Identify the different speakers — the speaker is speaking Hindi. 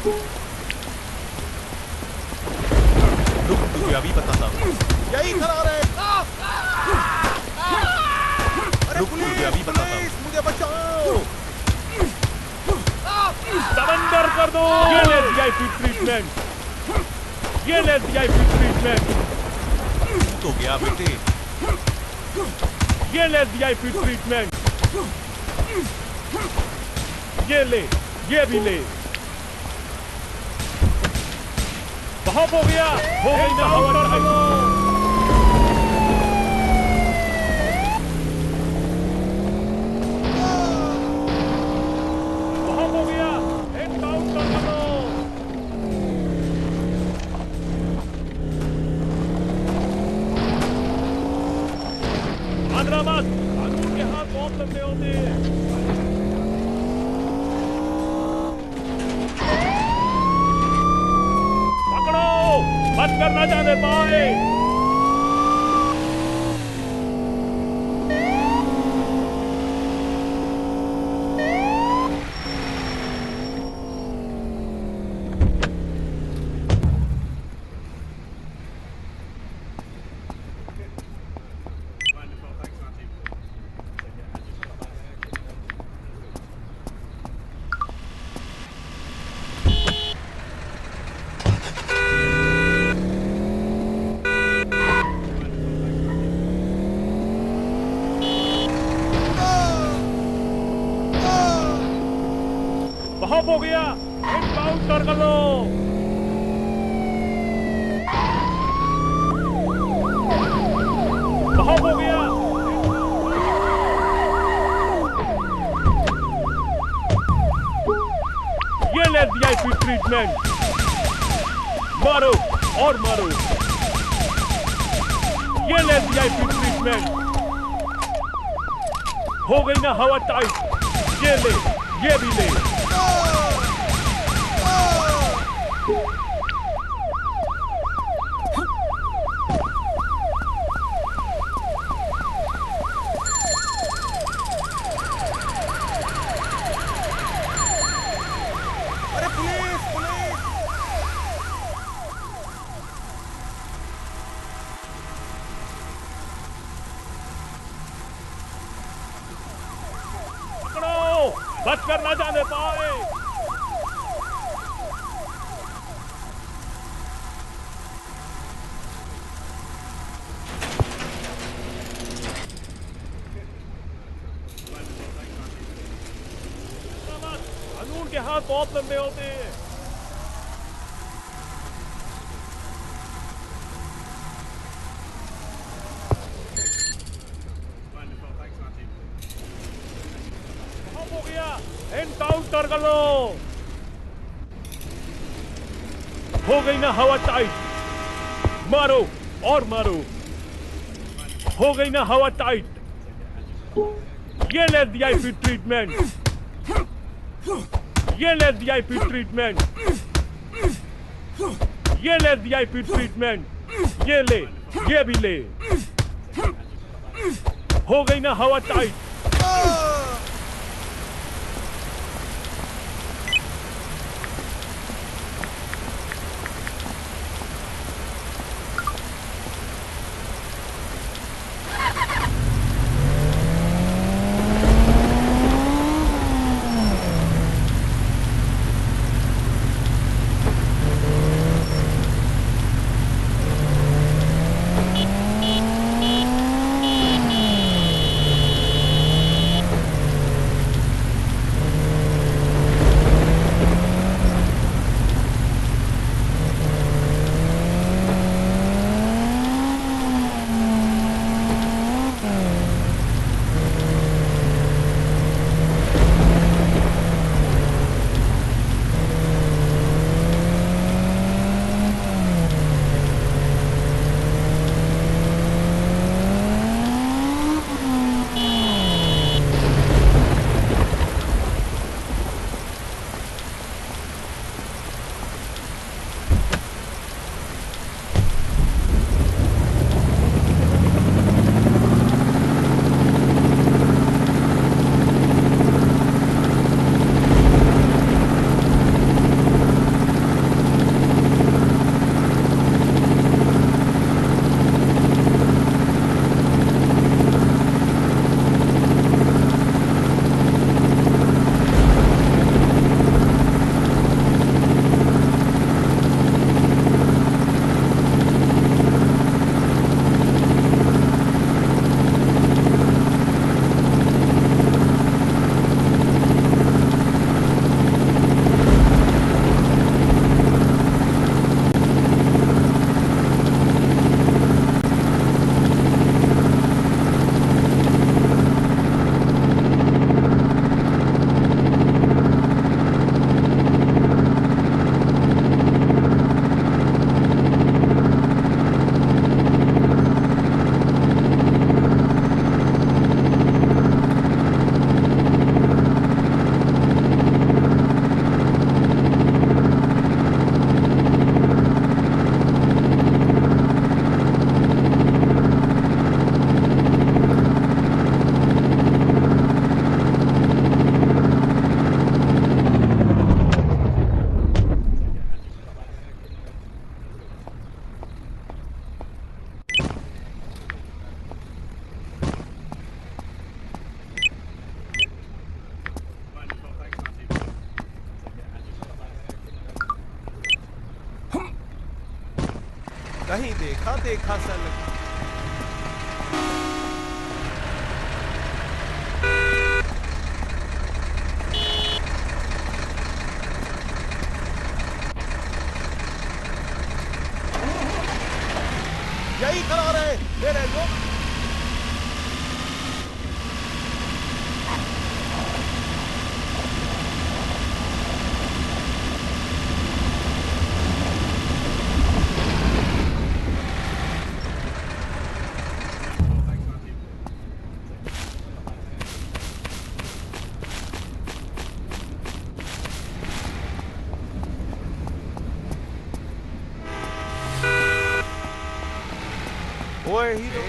Speaker 1: रुक, तुझे अभी बताता हूँ।
Speaker 2: यही खड़ा रहे। अरे
Speaker 1: रुक,
Speaker 2: पुलिस,
Speaker 1: तुझे अभी बताता हूँ।
Speaker 2: पुलिस, मुझे बचाओ।
Speaker 3: सरेंडर कर दो। ये ले वीआईपी ट्रीटमेंट, ये ले वीआईपी ट्रीटमेंट,
Speaker 1: तू तो गया बेटे।
Speaker 3: ये ले वीआईपी ट्रीटमेंट, ये ले, ये भी ले। बहुत हो गया, हो गई ना हवा टाइट। कानून के हाथ बहुत लंबे होते हैं। पकड़ो, बच कर न जाने पाए। बहुत हो गया, एनकाउंटर कर लो। बहुत हो गया। ये ले वीआईपी ट्रीटमेंट, मारो और मारो। ये ले वीआईपी ट्रीटमेंट, हो गई ना हवा टाइट। ये ले, ये भी ले।
Speaker 2: अरे पुलिस, पुलिस।
Speaker 3: पकड़ो, बच कर न जाने पाए। कानून के हाथ बहुत लंबे होते हैं। बहुत हो गया, एनकाउंटर कर लो। हो गई ना हवा टाइट। मारो और मारो। हो गई ना हवा टाइट। ये ले वीआईपी ट्रीटमेंट, ये ले वीआईपी ट्रीटमेंट, ये ले वीआईपी ट्रीटमेंट, ये ले, ये भी ले। हो गई ना हवा टाइट।
Speaker 2: कहीं देखा देखा सा लगा। यही खड़ा रहे मेरे लोग। ओए हीरो